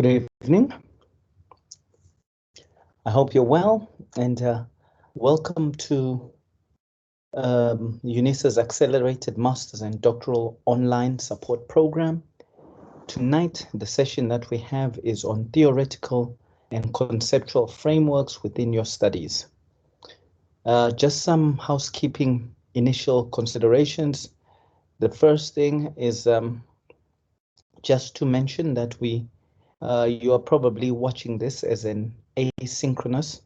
Good evening. I hope you're well, and welcome to UNISA's Accelerated Masters and Doctoral Online Support Program. Tonight, the session that we have is on theoretical and conceptual frameworks within your studies. Just some housekeeping initial considerations. The first thing is just to mention that you are probably watching this as an asynchronous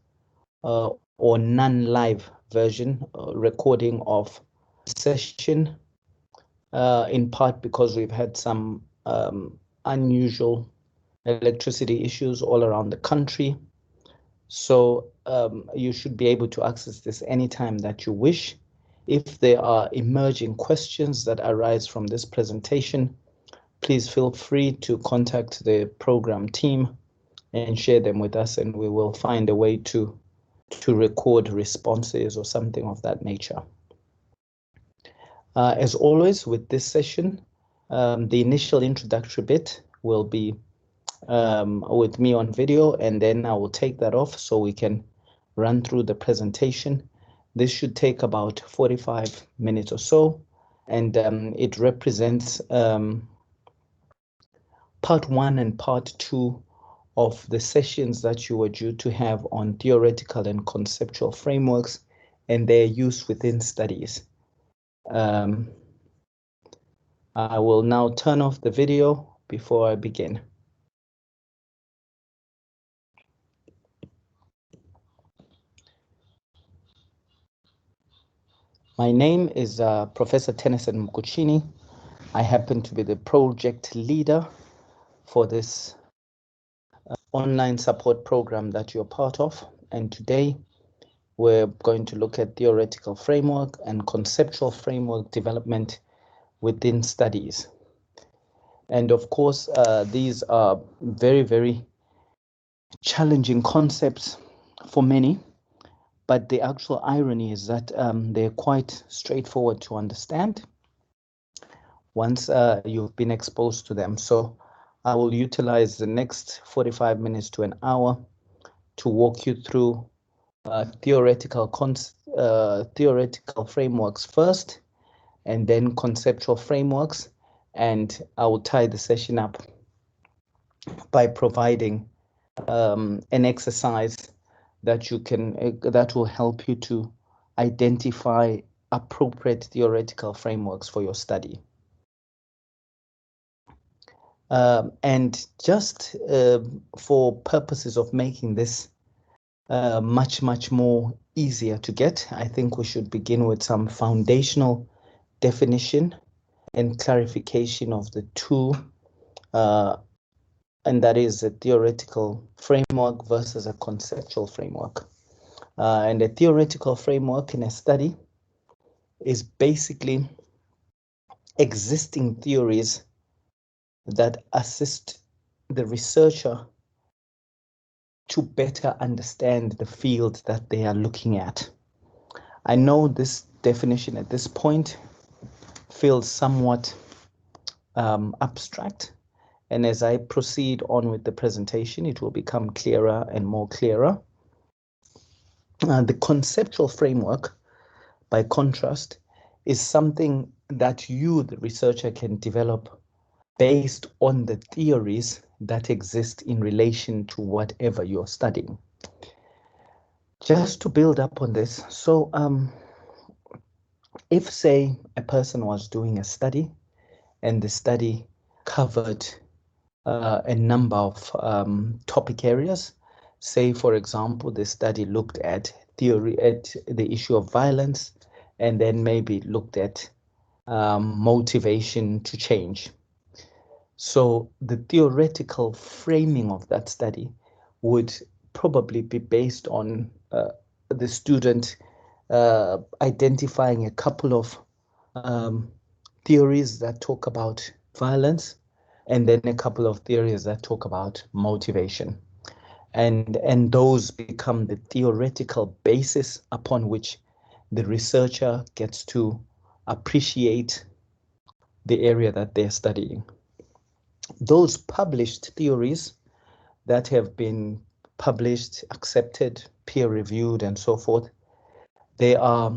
or non-live version recording of the session, in part because we've had some unusual electricity issues all around the country. So you should be able to access this anytime that you wish. If there are emerging questions that arise from this presentation, please feel free to contact the program team and share them with us, and we will find a way to record responses or something of that nature. As always with this session, the initial introductory bit will be with me on video, and then I will take that off so we can run through the presentation. This should take about 45 minutes or so, and it represents part 1 and part 2 of the sessions that you were due to have on theoretical and conceptual frameworks and their use within studies. I will now turn off the video before I begin. My name is Professor Tennyson Mkuchini. I happen to be the project leader for this online support program that you're part of, and today we're going to look at theoretical framework and conceptual framework development within studies. And of course, these are very, very challenging concepts for many, but the actual irony is that they're quite straightforward to understand once you've been exposed to them. So I will utilize the next 45 minutes to an hour to walk you through theoretical frameworks first, and then conceptual frameworks, and I will tie the session up by providing an exercise that that will help you to identify appropriate theoretical frameworks for your study. And just for purposes of making this much more easier to get, I think we should begin with some foundational definition and clarification of the two, and that is a theoretical framework versus a conceptual framework. And a theoretical framework in a study is basically existing theories that assist the researcher to better understand the field that they are looking at. I know this definition at this point feels somewhat abstract, and as I proceed on with the presentation, it will become clearer and more clearer. The conceptual framework, by contrast, is something that you, the researcher, can develop based on the theories that exist in relation to whatever you're studying. Just to build up on this, so if, say, a person was doing a study and the study covered a number of topic areas, say, for example, the study looked at the issue of violence, and then maybe looked at motivation to change. So the theoretical framing of that study would probably be based on the student identifying a couple of theories that talk about violence, and then a couple of theories that talk about motivation. And those become the theoretical basis upon which the researcher gets to appreciate the area that they're studying. Those published theories that have been published, accepted, peer-reviewed, and so forth, they are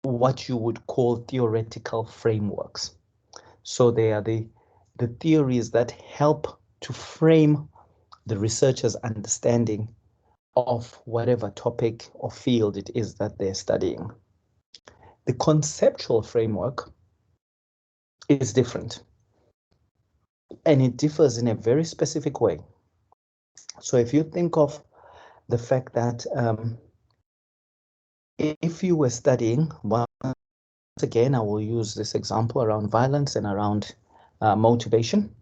what you would call theoretical frameworks. So they are the theories that help to frame the researcher's understanding of whatever topic or field it is that they're studying. The conceptual framework is different, and it differs in a very specific way. So if you think of the fact that if you were studying, once again, I will use this example around violence and around motivation,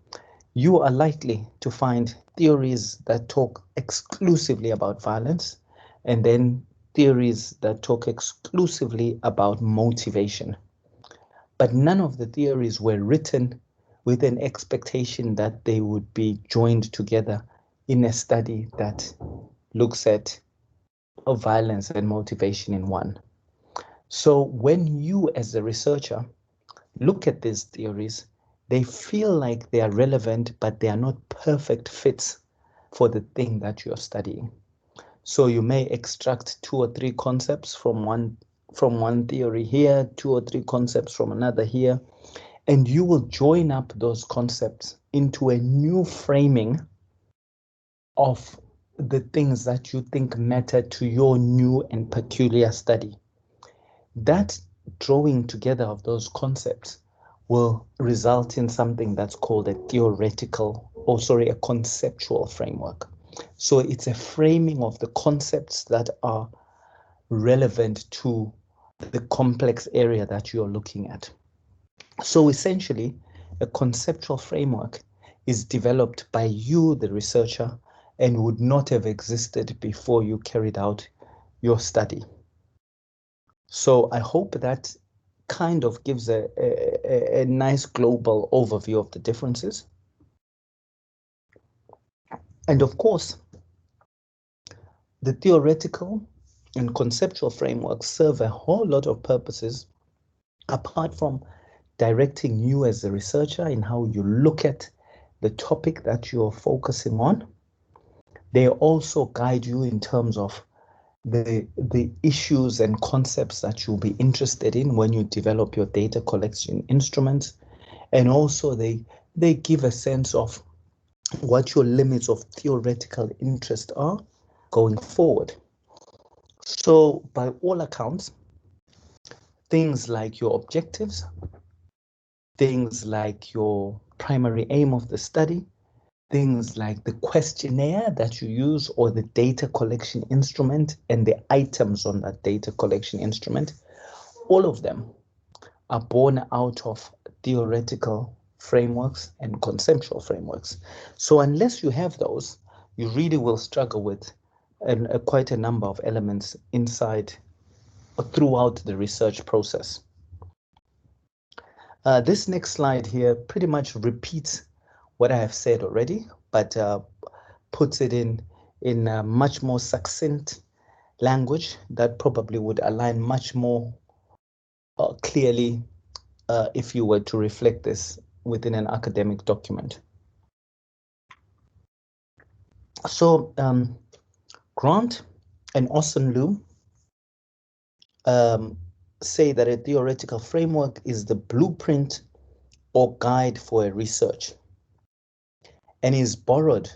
you are likely to find theories that talk exclusively about violence, and then theories that talk exclusively about motivation. But none of the theories were written with an expectation that they would be joined together in a study that looks at violence and motivation in one. So when you as a researcher look at these theories, they feel like they are relevant, but they are not perfect fits for the thing that you're studying. So you may extract 2 or 3 concepts from one theory here, 2 or 3 concepts from another here, and you will join up those concepts into a new framing of the things that you think matter to your new and peculiar study. That drawing together of those concepts will result in something that's called a a conceptual framework. So it's a framing of the concepts that are relevant to the complex area that you're looking at. So essentially, a conceptual framework is developed by you, the researcher, and would not have existed before you carried out your study. So I hope that kind of gives a nice global overview of the differences. And of course, the theoretical and conceptual frameworks serve a whole lot of purposes apart from directing you as a researcher in how you look at the topic that you're focusing on. They also guide you in terms of the issues and concepts that you'll be interested in when you develop your data collection instruments. And also they give a sense of what your limits of theoretical interest are going forward. So by all accounts, things like your objectives, things like your primary aim of the study, things like the questionnaire that you use or the data collection instrument and the items on that data collection instrument, all of them are born out of theoretical frameworks and conceptual frameworks. So unless you have those, you really will struggle with quite a number of elements inside or throughout the research process. This next slide here pretty much repeats what I have said already, but puts it in much more succinct language that probably would align much more clearly if you were to reflect this within an academic document. So Grant and Osunlu say that a theoretical framework is the blueprint or guide for a research and is borrowed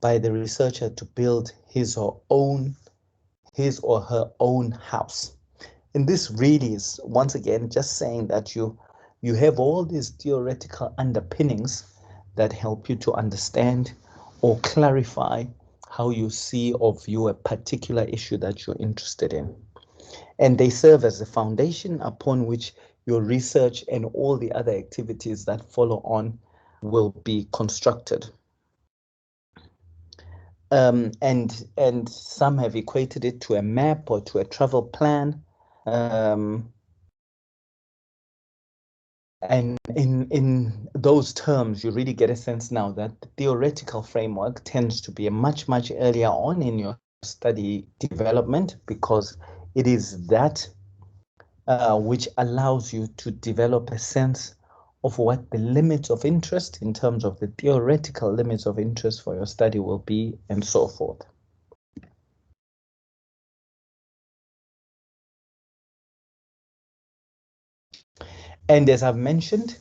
by the researcher to build his or her own house. And this really is, once again, just saying that you have all these theoretical underpinnings that help you to understand or clarify how you see or view a particular issue that you're interested in. And they serve as a foundation upon which your research and all the other activities that follow on will be constructed. And some have equated it to a map or to a travel plan. And in those terms, you really get a sense now that the theoretical framework tends to be much earlier on in your study development, because it is that which allows you to develop a sense of what the limits of interest in terms of the theoretical limits of interest for your study will be, and so forth. And as I've mentioned,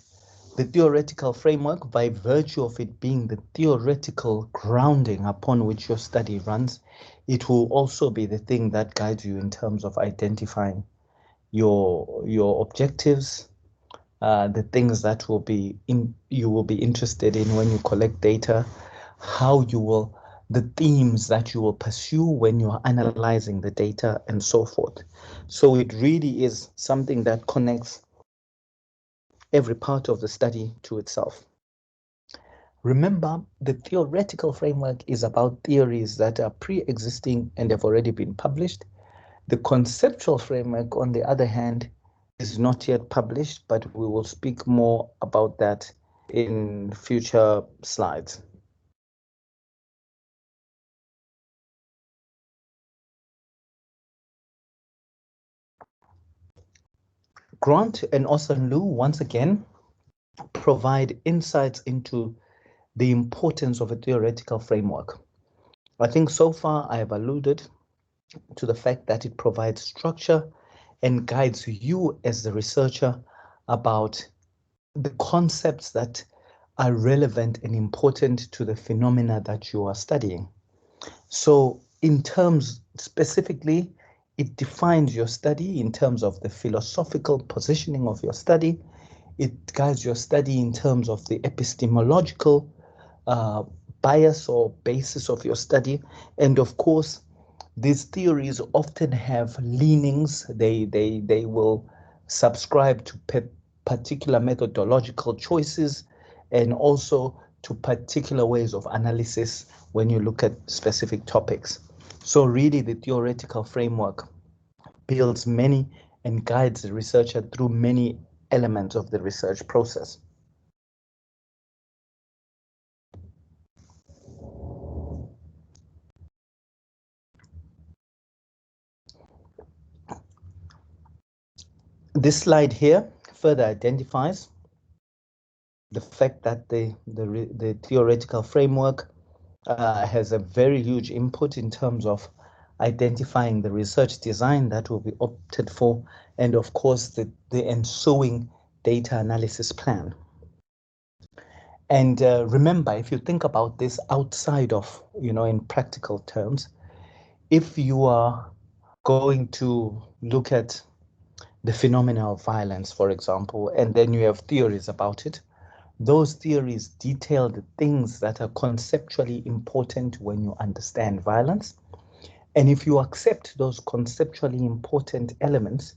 the theoretical framework, by virtue of it being the theoretical grounding upon which your study runs, it will also be the thing that guides you in terms of identifying your objectives, the things that you will be interested in when you collect data, the themes that you will pursue when you are analyzing the data, and so forth. So it really is something that connects every part of the study to itself. Remember, the theoretical framework is about theories that are pre-existing and have already been published. The conceptual framework, on the other hand, is not yet published, but we will speak more about that in future slides. Grant and Osanlu, once again, provide insights into the importance of a theoretical framework. I think so far I have alluded to the fact that it provides structure and guides you as the researcher about the concepts that are relevant and important to the phenomena that you are studying. So in terms specifically, it defines your study in terms of the philosophical positioning of your study. It guides your study in terms of the epistemological bias or basis of your study. And of course, these theories often have leanings. They will subscribe to particular methodological choices and also to particular ways of analysis when you look at specific topics. So really the theoretical framework builds many and guides the researcher through many elements of the research process. This slide here further identifies the fact that the theoretical framework has a very huge input in terms of identifying the research design that will be opted for, and of course the ensuing data analysis plan. And remember, if you think about this outside of, in practical terms, if you are going to look at the phenomena of violence, for example, and then you have theories about it, those theories detail the things that are conceptually important when you understand violence. And if you accept those conceptually important elements,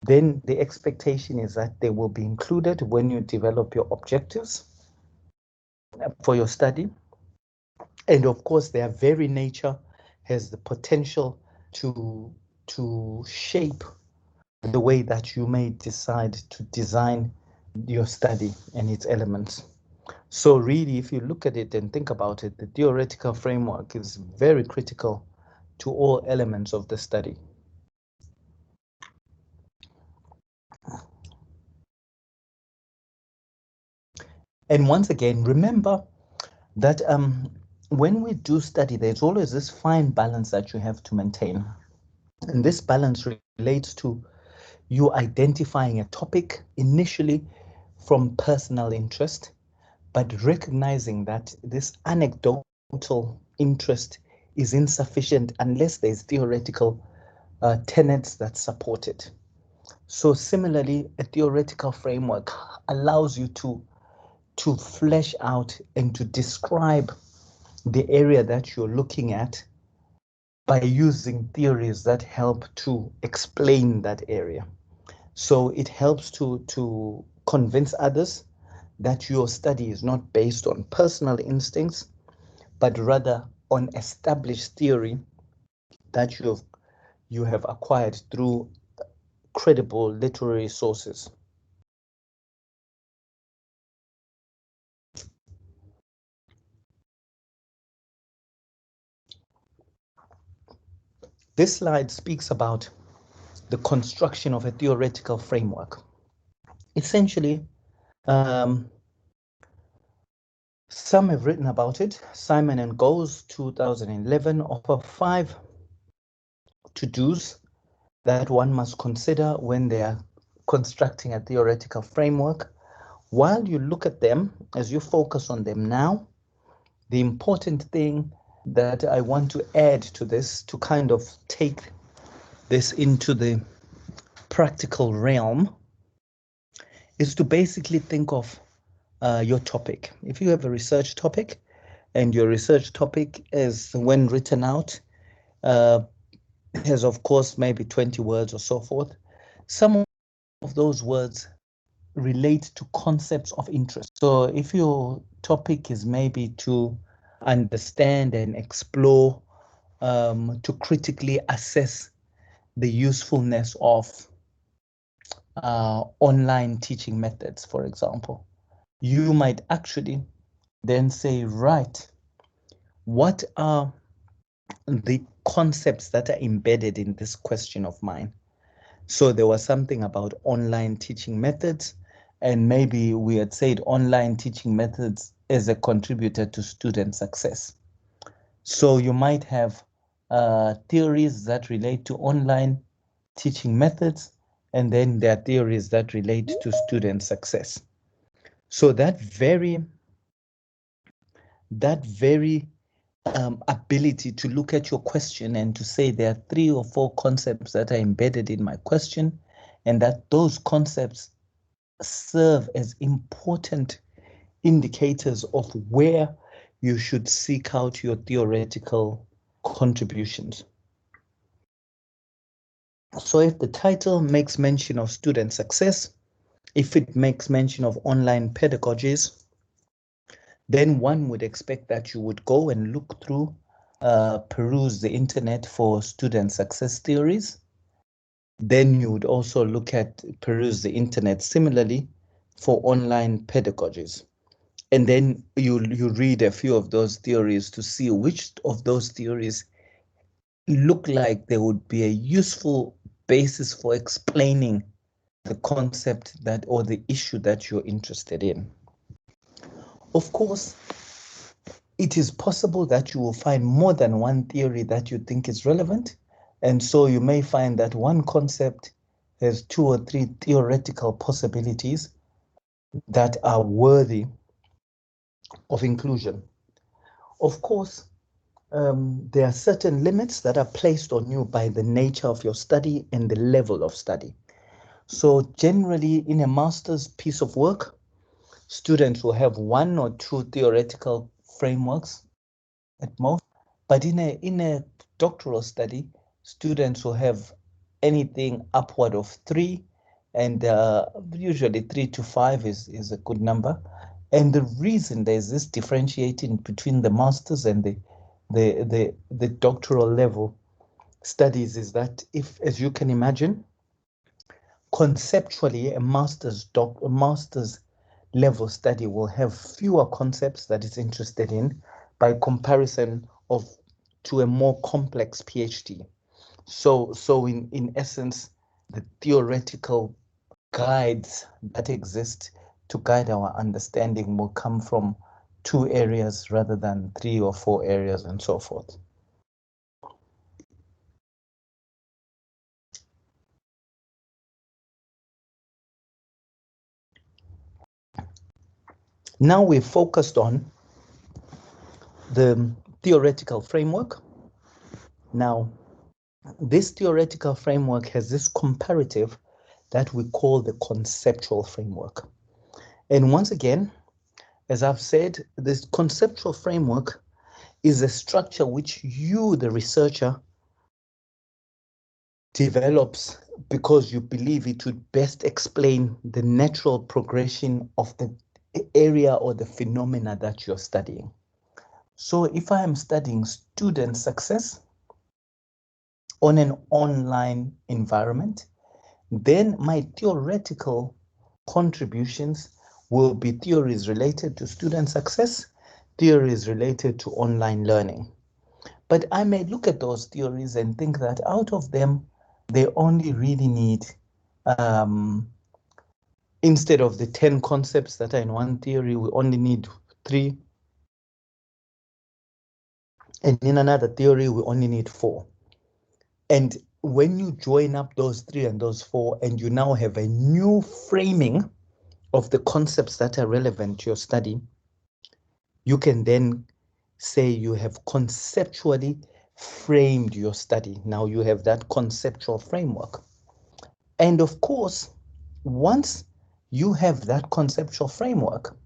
then the expectation is that they will be included when you develop your objectives for your study. And of course, their very nature has the potential to shape the way that you may decide to design your study and its elements. So really, if you look at it and think about it, the theoretical framework is very critical to all elements of the study. And once again, remember that when we do study, there's always this fine balance that you have to maintain. And this balance relates to you identifying a topic initially from personal interest, but recognizing that this anecdotal interest is insufficient unless there's theoretical tenets that support it. So similarly, a theoretical framework allows you to flesh out and to describe the area that you're looking at by using theories that help to explain that area. So it helps to convince others that your study is not based on personal instincts, but rather on established theory that you have acquired through credible literary sources. This slide speaks about the construction of a theoretical framework. Essentially, Some have written about it. Simon and Goes 2011 offer 5 to-dos that one must consider when they are constructing a theoretical framework. While you look at them, as you focus on them now, the important thing that I want to add to this, to kind of take this into the practical realm, is to basically think of your topic. If you have a research topic and your research topic is, when written out, has of course maybe 20 words or so forth, some of those words relate to concepts of interest. So if your topic is maybe to understand and explore, to critically assess the usefulness of online teaching methods, for example, you might actually then say, right, what are the concepts that are embedded in this question of mine? So there was something about online teaching methods, and maybe we had said online teaching methods as a contributor to student success. So you might have theories that relate to online teaching methods, and then there are theories that relate to student success. So that very ability to look at your question and to say there are 3 or 4 concepts that are embedded in my question, and that those concepts serve as important indicators of where you should seek out your theoretical contributions. So if the title makes mention of student success, if it makes mention of online pedagogies, then one would expect that you would go and look through, peruse the internet for student success theories. Then you would also peruse the internet similarly for online pedagogies. And then you read a few of those theories to see which of those theories look like they would be a useful basis for explaining the concept that, or the issue that you're interested in. Of course, it is possible that you will find more than one theory that you think is relevant. And so you may find that one concept has 2 or 3 theoretical possibilities that are worthy of inclusion. Of course, there are certain limits that are placed on you by the nature of your study and the level of study. So generally in a master's piece of work, students will have 1 or 2 theoretical frameworks at most, but in a doctoral study, students will have anything upward of 3, and usually 3 to 5 is a good number. And the reason there's this differentiating between the master's and the doctoral level studies is that, if, as you can imagine, conceptually a master's level study will have fewer concepts that it's interested in by comparison to a more complex PhD. So in essence, the theoretical guides that exist to guide our understanding will come from 2 areas rather than 3 or 4 areas and so forth. Now we've focused on the theoretical framework. Now, this theoretical framework has this comparative that we call the conceptual framework. And once again, as I've said, this conceptual framework is a structure which you, the researcher, develops because you believe it would best explain the natural progression of the area or the phenomena that you're studying. So if I am studying student success on an online environment, then my theoretical contributions will be theories related to student success, theories related to online learning. But I may look at those theories and think that out of them, they only really need Instead of the 10 concepts that are in one theory, we only need 3. And in another theory, we only need 4. And when you join up those 3 and those 4, and you now have a new framing of the concepts that are relevant to your study, you can then say you have conceptually framed your study. Now you have that conceptual framework. And of course, once you have that conceptual framework,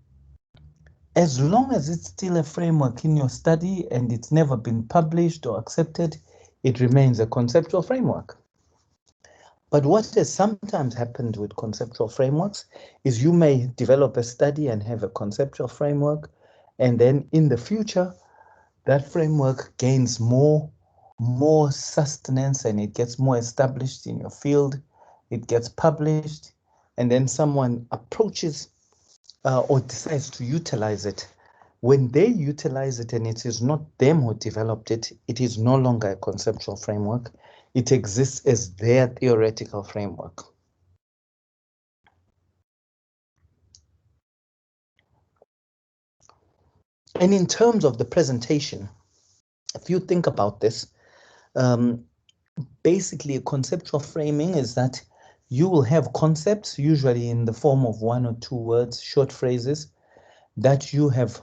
as long as it's still a framework in your study and it's never been published or accepted, it remains a conceptual framework. But what has sometimes happened with conceptual frameworks is you may develop a study and have a conceptual framework, and then in the future, that framework gains more sustenance and it gets more established in your field. It gets published, and then someone approaches or decides to utilize it. When they utilize it and it is not them who developed it, it is no longer a conceptual framework. It exists as their theoretical framework. And in terms of the presentation, if you think about this, basically a conceptual framing is that you will have concepts, usually in the form of 1 or 2 words, short phrases, that you have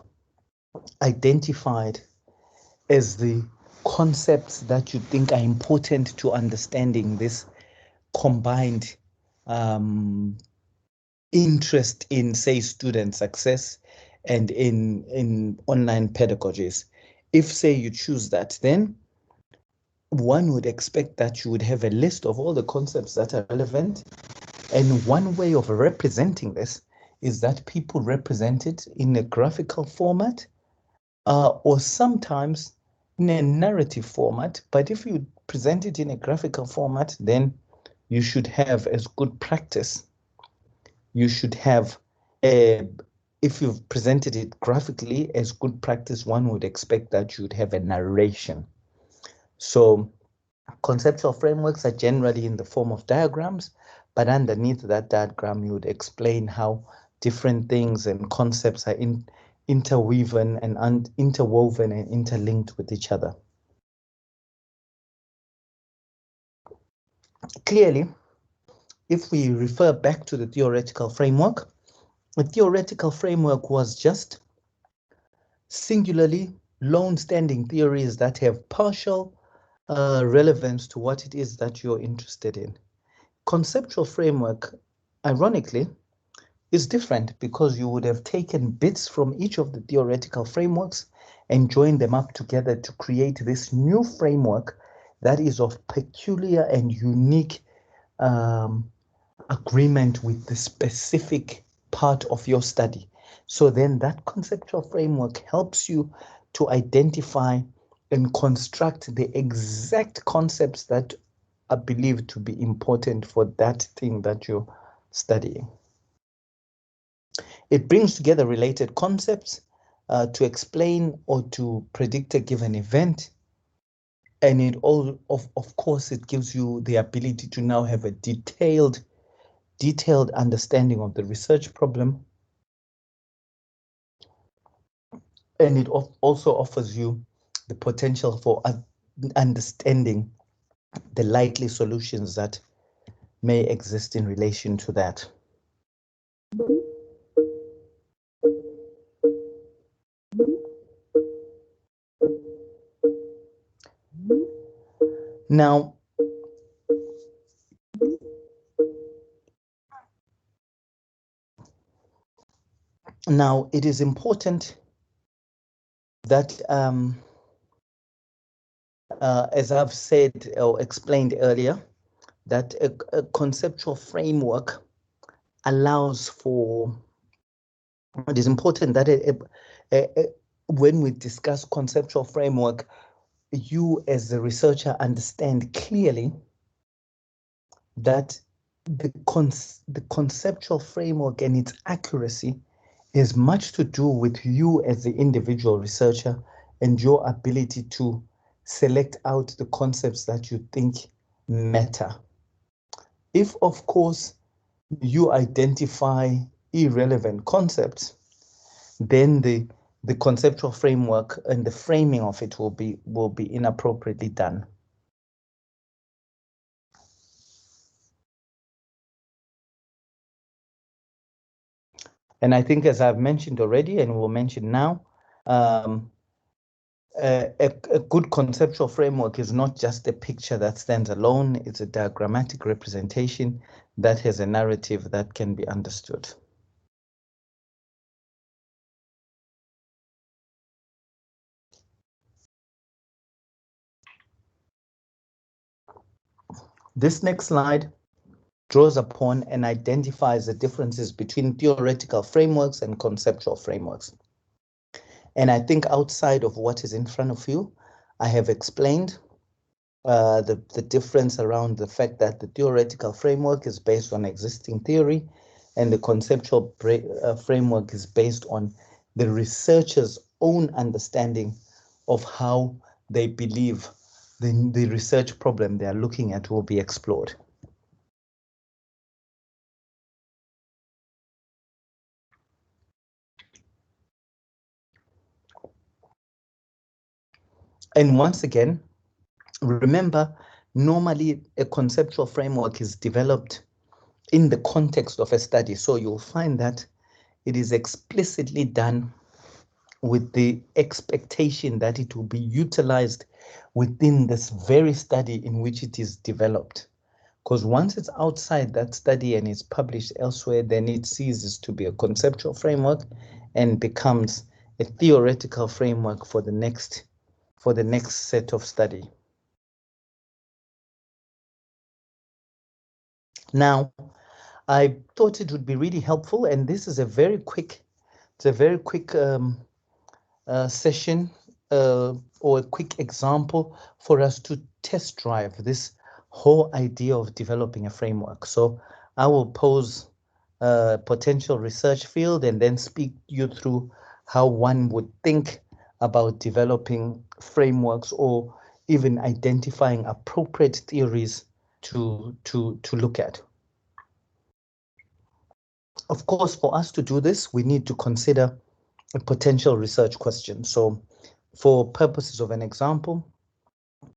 identified as the concepts that you think are important to understanding this combined interest in, say, student success and in online pedagogies. If, say, you choose that, then one would expect that you would have a list of all the concepts that are relevant. And one way of representing this is that people represent it in a graphical format or sometimes in a narrative format. But if you present it in a graphical format, then you should have as good practice. You should have, if you've presented it graphically as good practice, one would expect that you'd have a narration. So conceptual frameworks are generally in the form of diagrams, but underneath that diagram, you would explain how different things and concepts are interwoven and interlinked with each other. Clearly, if we refer back to the theoretical framework, the theoretical framework was just singularly lone-standing theories that have partial relevance to what it is that you're interested in. Conceptual framework, ironically, is different because you would have taken bits from each of the theoretical frameworks and joined them up together to create this new framework that is of peculiar and unique agreement with the specific part of your study. So then that conceptual framework helps you to identify and construct the exact concepts that are believed to be important for that thing that you're studying. It brings together related concepts to explain or to predict a given event. And it all, of course, it gives you the ability to now have a detailed understanding of the research problem. And it also offers you the potential for understanding the likely solutions that may exist in relation to that. Now it is important that, as I've said or explained earlier, that a conceptual framework allows for, it is important that when we discuss conceptual framework, you as a researcher understand clearly that the conceptual framework and its accuracy is much to do with you as the individual researcher and your ability to select out the concepts that you think matter. If, of course, you identify irrelevant concepts, then the conceptual framework and the framing of it will be inappropriately done. And I think, as I've mentioned already and will mention now, a good conceptual framework is not just a picture that stands alone. It's a diagrammatic representation that has a narrative that can be understood. This next slide draws upon and identifies the differences between theoretical frameworks and conceptual frameworks. And I think outside of what is in front of you, I have explained the difference around the fact that the theoretical framework is based on existing theory and the conceptual framework is based on the researcher's own understanding of how they believe the research problem they are looking at will be explored. And once again, remember, normally a conceptual framework is developed in the context of a study. So you'll find that it is explicitly done with the expectation that it will be utilized within this very study in which it is developed. Because once it's outside that study and it's published elsewhere, then it ceases to be a conceptual framework and becomes a theoretical framework for the next set of study. Now, I thought it would be really helpful, and this is a very quick, session or a quick example for us to test drive this whole idea of developing a framework. So I will pose a potential research field and then speak you through how one would think about developing frameworks or even identifying appropriate theories to look at. Of course, for us to do this, we need to consider a potential research question. So for purposes of an example,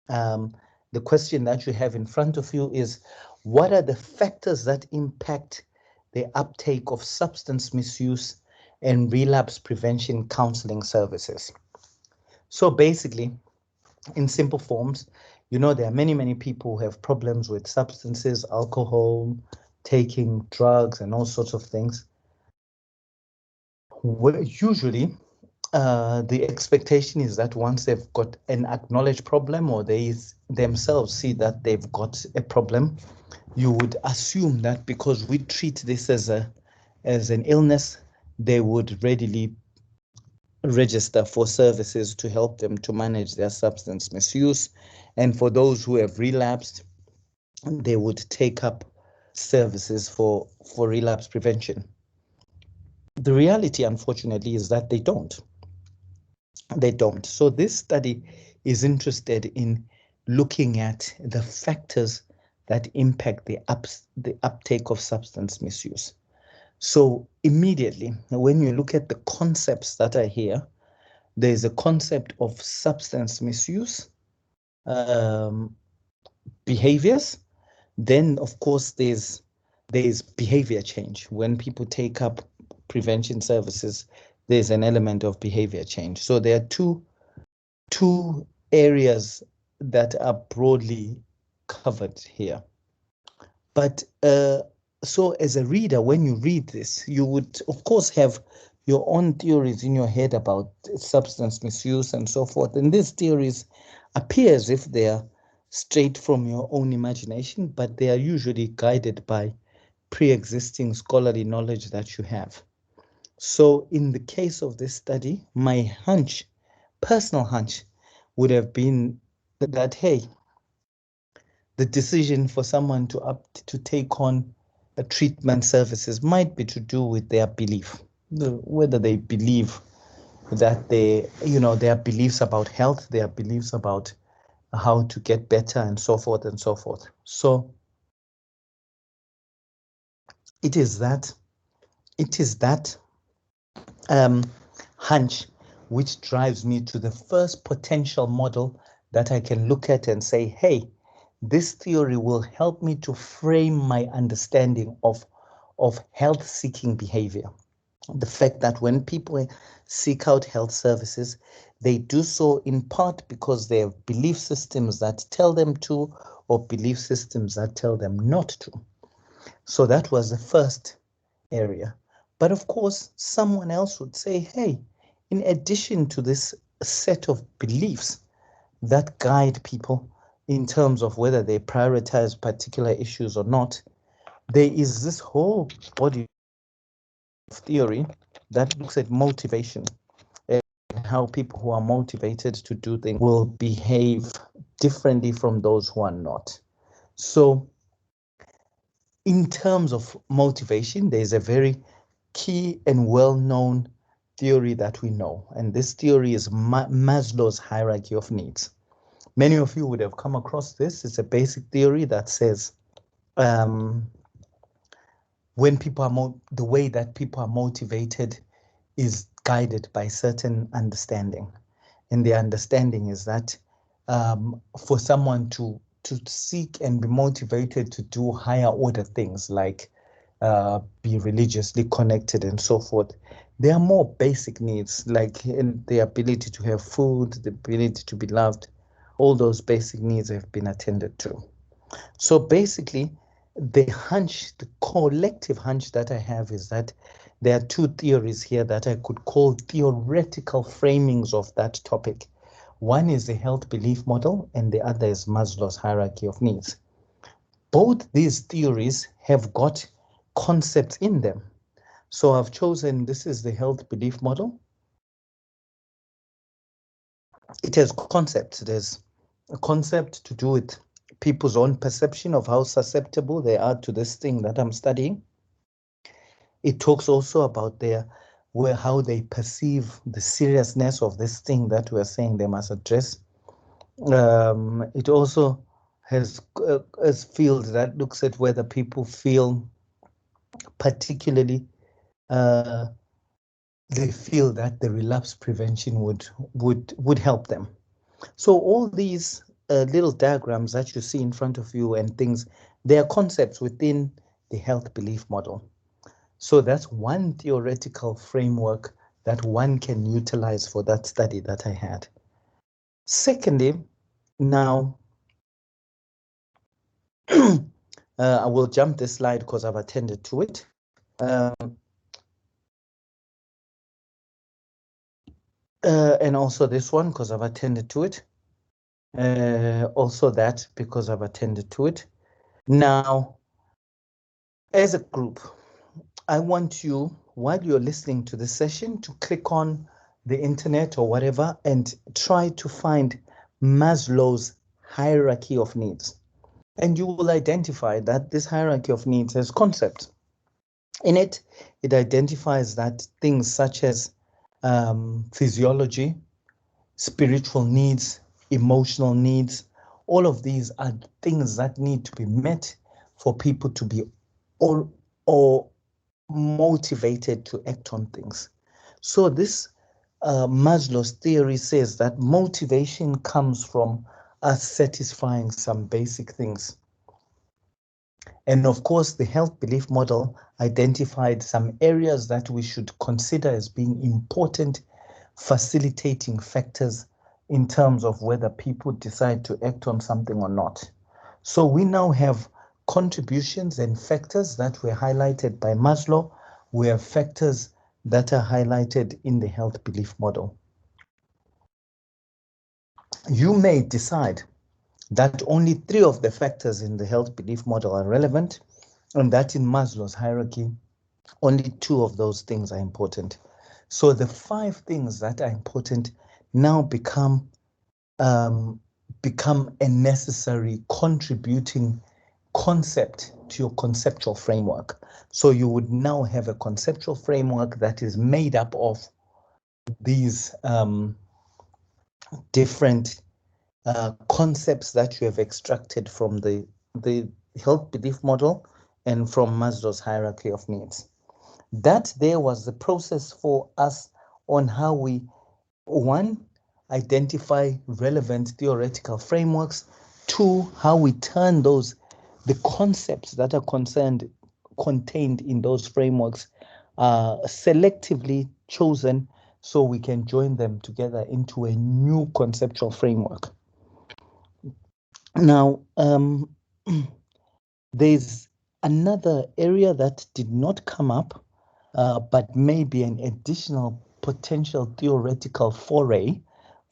the question that you have in front of you is, what are the factors that impact the uptake of substance misuse and relapse prevention counseling services? So basically, in simple forms, there are many people who have problems with substances, alcohol, taking drugs, and all sorts of things. Usually, the expectation is that once they've got an acknowledged problem or they themselves see that they've got a problem, you would assume that because we treat this as an illness, they would readily register for services to help them to manage their substance misuse. And for those who have relapsed, they would take up services for relapse prevention. The reality, unfortunately, is that they don't. They don't. So this study is interested in looking at the factors that impact the uptake of substance misuse. So immediately, when you look at the concepts that are here, there's a concept of substance misuse behaviors. Then, of course, there's behavior change. When people take up prevention services, there's an element of behavior change. So there are two areas that are broadly covered here. But so as a reader, when you read this, you would, of course, have your own theories in your head about substance misuse and so forth. And these theories appear as if they are straight from your own imagination, but they are usually guided by pre-existing scholarly knowledge that you have. So in the case of this study, my hunch, personal hunch, would have been that, hey, the decision for someone to take on a treatment services might be to do with their belief, whether they believe that their beliefs about health, their beliefs about how to get better and so forth and so forth. So it is that hunch which drives me to the first potential model that I can look at and say, hey, this theory will help me to frame my understanding of health-seeking behavior. The fact that when people seek out health services, they do so in part because they have belief systems that tell them to, or belief systems that tell them not to. So that was the first area. But of course, someone else would say, hey, in addition to this set of beliefs that guide people in terms of whether they prioritize particular issues or not, there is this whole body of theory that looks at motivation and how people who are motivated to do things will behave differently from those who are not. So in terms of motivation, there's a very key and well-known theory that we know, and this theory is Maslow's hierarchy of needs. Many of you would have come across this. It's a basic theory that says when people are the way that people are motivated is guided by certain understanding, and the understanding is that for someone to seek and be motivated to do higher order things like be religiously connected and so forth, there are more basic needs like the ability to have food, the ability to be loved. All those basic needs have been attended to. So basically, the hunch, the collective hunch that I have is that there are two theories here that I could call theoretical framings of that topic. One is the health belief model, and the other is Maslow's hierarchy of needs. Both these theories have got concepts in them. So I've chosen, this is the health belief model. It has concepts. There's a concept to do with people's own perception of how susceptible they are to this thing that I'm studying. It talks also about how they perceive the seriousness of this thing that we're saying they must address. It also has a field that looks at whether people feel particularly they feel that the relapse prevention would help them. So all these little diagrams that you see in front of you and things, they are concepts within the health belief model. So that's one theoretical framework that one can utilize for that study that I had. Secondly, now I will jump this slide because I've attended to it. And also this one because I've attended to it. Also that because I've attended to it. Now, as a group, I want you, while you're listening to the session, to click on the internet or whatever and try to find Maslow's hierarchy of needs. And you will identify that this hierarchy of needs has concepts. In it, it identifies that things such as physiology, spiritual needs, emotional needs, all of these are things that need to be met for people to be or motivated to act on things. So this Maslow's theory says that motivation comes from us satisfying some basic things. And of course, the health belief model identified some areas that we should consider as being important facilitating factors in terms of whether people decide to act on something or not. So we now have contributions and factors that were highlighted by Maslow. We have factors that are highlighted in the health belief model. You may decide that only 3 of the factors in the health belief model are relevant, and that in Maslow's hierarchy, only 2 of those things are important. So the 5 things that are important now become a necessary contributing concept to your conceptual framework. So you would now have a conceptual framework that is made up of these different concepts that you have extracted from the health belief model and from Maslow's hierarchy of needs. That there was the process for us on how we, one, identify relevant theoretical frameworks, two, how we turn the concepts that are contained in those frameworks selectively chosen so we can join them together into a new conceptual framework. Now, there's another area that did not come up, but may be an additional potential theoretical foray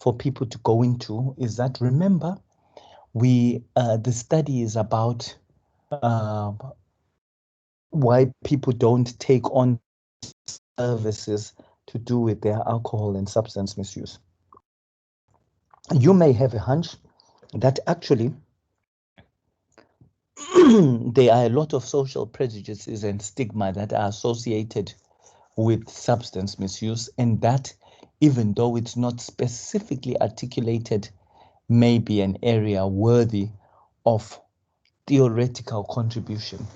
for people to go into, is that, remember, the study is about why people don't take on services to do with their alcohol and substance misuse. You may have a hunch that actually there are a lot of social prejudices and stigma that are associated with substance misuse, and that, even though it's not specifically articulated, may be an area worthy of theoretical contribution.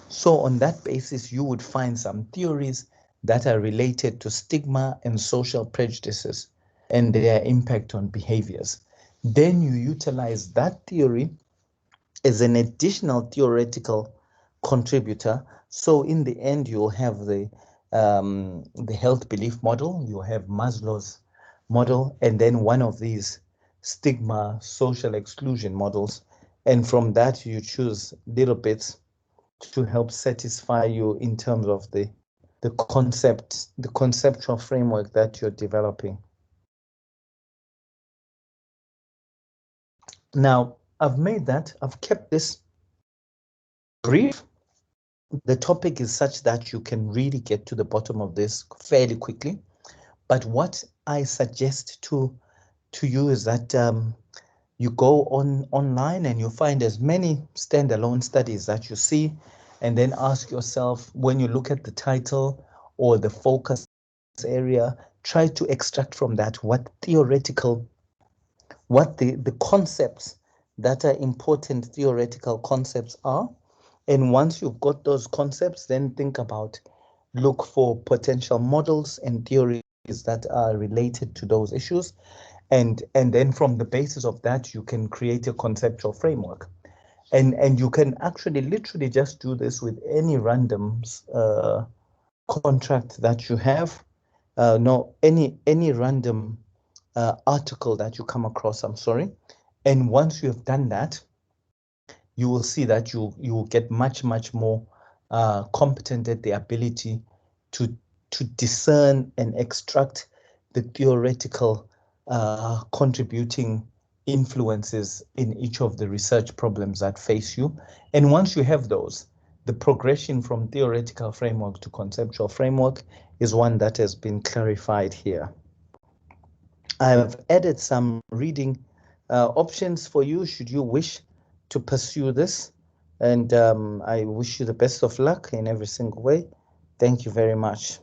So on that basis, you would find some theories that are related to stigma and social prejudices and their impact on behaviors. Then you utilize that theory as an additional theoretical contributor. So in the end, you'll have the health belief model, you'll have Maslow's model, and then one of these stigma social exclusion models. And from that, you choose little bits to help satisfy you in terms of the conceptual framework that you're developing. Now, I've kept this brief. The topic is such that you can really get to the bottom of this fairly quickly. But what I suggest to you is that you go online and you find as many standalone studies that you see, and then ask yourself, when you look at the title or the focus area, try to extract from that what the concepts that are important theoretical concepts are. And once you've got those concepts, then look for potential models and theories that are related to those issues. And then from the basis of that, you can create a conceptual framework. And you can actually literally just do this with any random contract that you have. Any random article that you come across, I'm sorry. And once you have done that, you will see that you will get much more competent at the ability to discern and extract the theoretical contributing influences in each of the research problems that face you. And once you have those, the progression from theoretical framework to conceptual framework is one that has been clarified here. I've added some reading options for you should you wish to pursue this. And I wish you the best of luck in every single way. Thank you very much.